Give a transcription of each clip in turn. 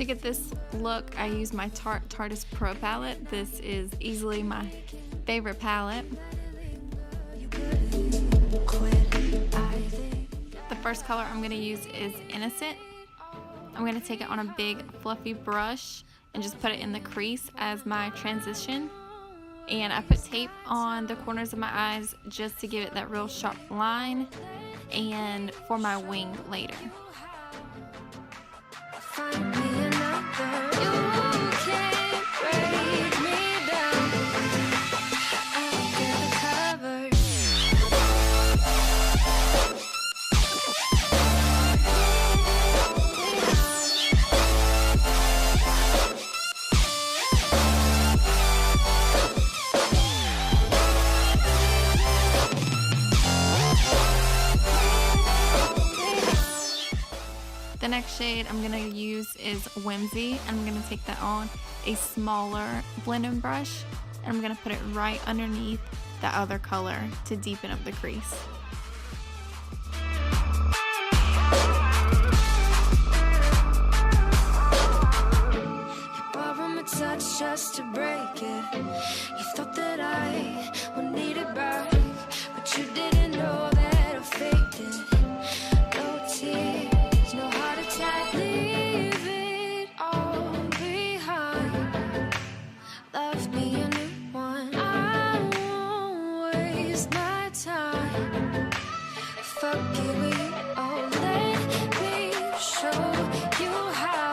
To get this look, I use my Tarte TARTEIST Pro palette. This is easily my favorite palette. The first color I'm going to use is Innocent. I'm going to take it on a big fluffy brush and just put it in the crease as my transition. And I put tape on the corners of my eyes just to give it that real sharp line and for my wing later. The next shade I'm going to use is Whimsy, and I'm going to take that on a smaller blending brush, and I'm going to put it right underneath the other color to deepen up the crease. Touch just to break it. You thought that I would need it back, but you didn't know that I faked it. No tears, no heart attack. Leave it all behind. Love me a new one. I won't waste my time. Fuck it with you. Oh, let me show you how.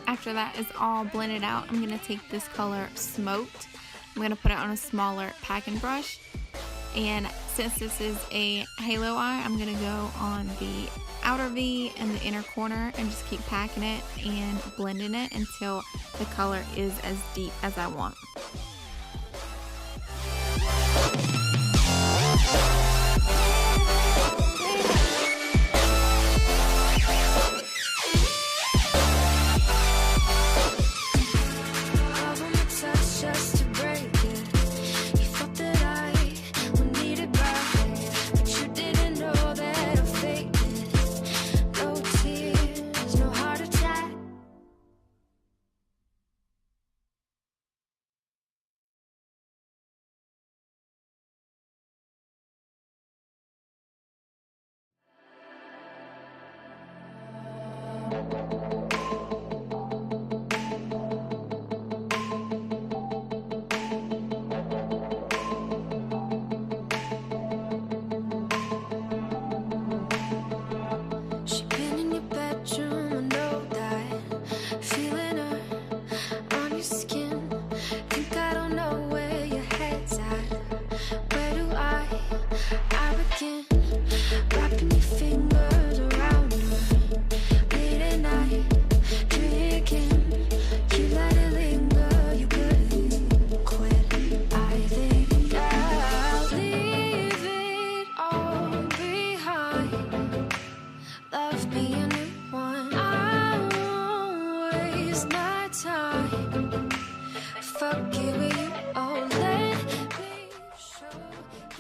After that is all blended out, I'm going to take this color Smoked. I'm going to put it on a smaller packing brush. And since this is a halo eye, I'm going to go on the outer V and the inner corner and just keep packing it and blending it until the color is as deep as I want.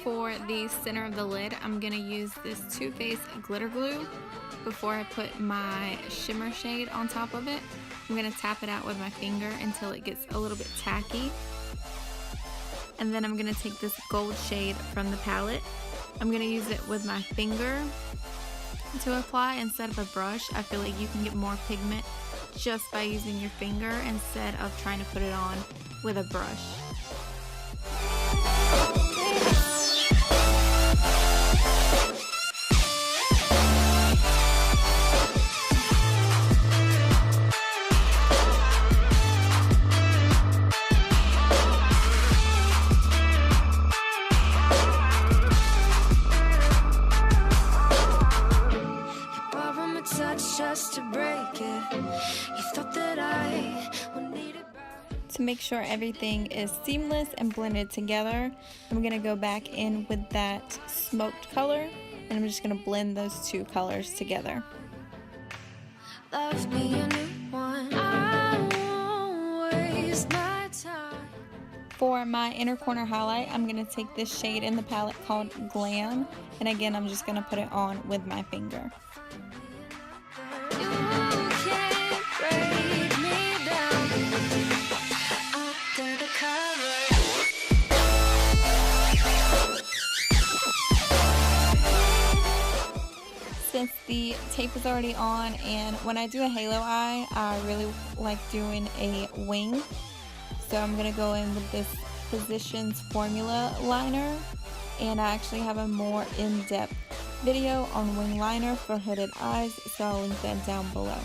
For the center of the lid, I'm going to use this Too Faced glitter glue. Before I put my shimmer shade on top of it, I'm going to tap it out with my finger until it gets a little bit tacky. And then I'm going to take this gold shade from the palette. I'm going to use it with my finger to apply instead of a brush. I feel like you can get more pigment just by using your finger instead of trying to put it on with a brush. Just to break it. You thought that I would need it back. To make sure everything is seamless and blended together, I'm going to go back in with that smoked color, and I'm just going to blend those two colors together. Love me a new one. I won't waste my time. For my inner corner highlight, I'm going to take this shade in the palette called Glam, and again I'm just going to put it on with my finger. tape is already on, and when I do a halo eye, I really like doing a wing. So I'm going to go in with this Phycisians formula liner, and I actually have a more in-depth video on wing liner for hooded eyes, so I'll link that down below.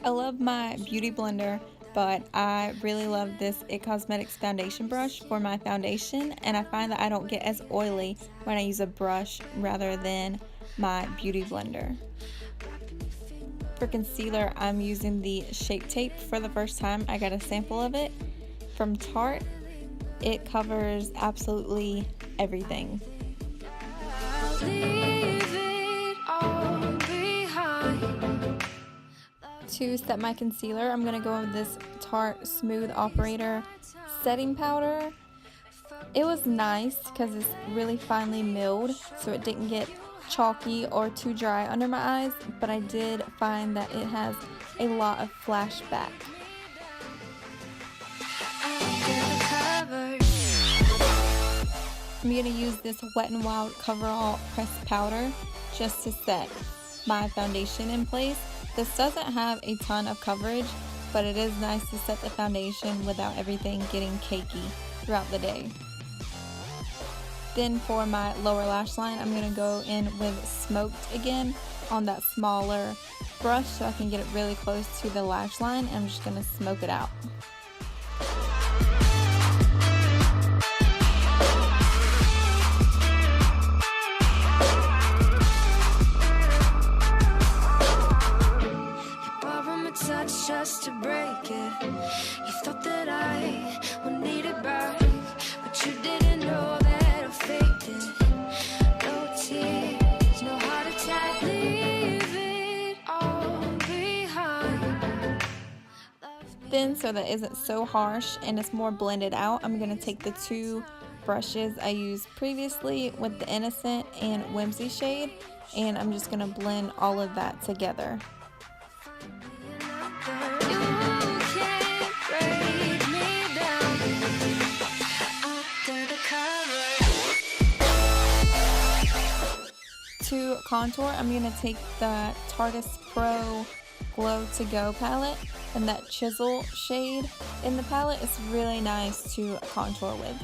I love my beauty blender, but I really love this IT Cosmetics foundation brush for my foundation, and I find that I don't get as oily when I use a brush rather than my beauty blender. For concealer, I'm using the Shape Tape for the first time. I got a sample of it from Tarte. It covers absolutely everything. To set my concealer, I'm going to go with this Tarte Smooth Operator setting powder. It was nice because it's really finely milled, so it didn't get chalky or too dry under my eyes, but I did find that it has a lot of flashback. I'm going to use this Wet n Wild Coverall pressed powder just to set my foundation in place. This doesn't have a ton of coverage, but it is nice to set the foundation without everything getting cakey throughout the day. Then for my lower lash line, I'm going to go in with Smoked again on that smaller brush so I can get it really close to the lash line. I'm just going to smoke it out. Just to break it, you thought that I would need it back, but you didn't know that I faked it. No tears, no heart attack, leave it all behind. Then, so that isn't so harsh and it's more blended out, I'm going to take the two brushes I used previously with the Innocent and Whimsy shade, and I'm just going to blend all of that together. To contour, I'm going to take the Tarte Pro Glow To Go palette, and that Chisel shade in the palette is really nice to contour with.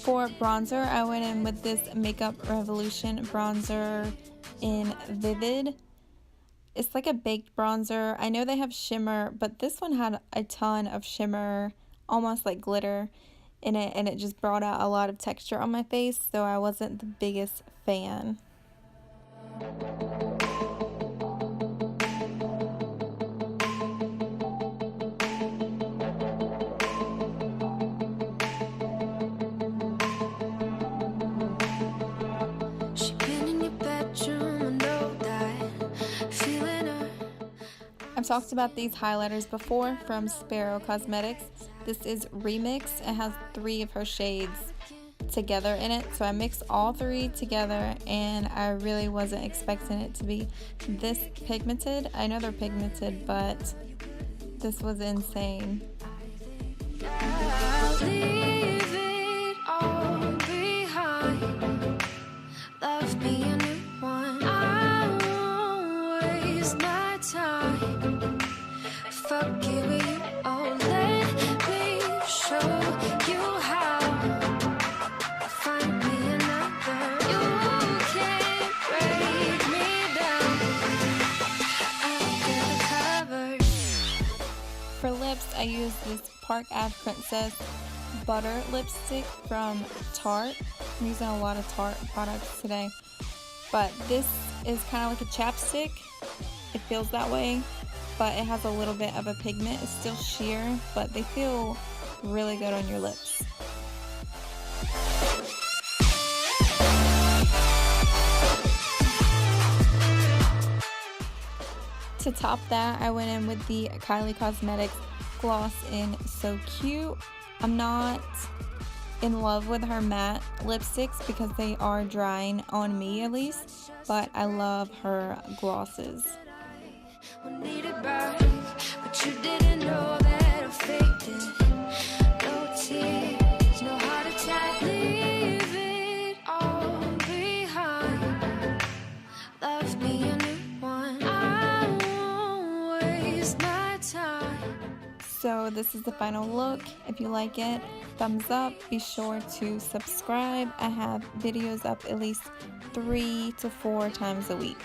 For bronzer, I went in with this Makeup Revolution bronzer in Vivid. It's like a baked bronzer. I know they have shimmer, but this one had a ton of shimmer, almost like glitter in it, and it just brought out a lot of texture on my face, so I wasn't the biggest fan. I've talked about these highlighters before from Sparrow Cosmetics. This is Remix. It has 3 of her shades together in it, so I mixed all 3 together, and I really wasn't expecting it to be this pigmented. I know they're pigmented, but this was insane. I'll leave it all behind. Love me a new one. I won't waste my time. Fuck it with you. Oh, let me show you how. Find me another. You can't break me down. For lips, I use this Park Ave Princess butter lipstick from Tarte. I'm using a lot of Tarte products today, but this is kind of like a chapstick. It feels that way, but it has a little bit of a pigment. It's still sheer, but they feel really good on your lips. To top that, I went in with the Kylie Cosmetics gloss in So Cute. I'm not in love with her matte lipsticks because they are drying on me at least, but I love her glosses. But you didn't know that I faked it. No tears, no heart attack. Leave it all behind. Love me a new one. I won't waste my time. So this is the final look. If you like it, thumbs up. Be sure to subscribe. I have videos up at least 3 to 4 times a week.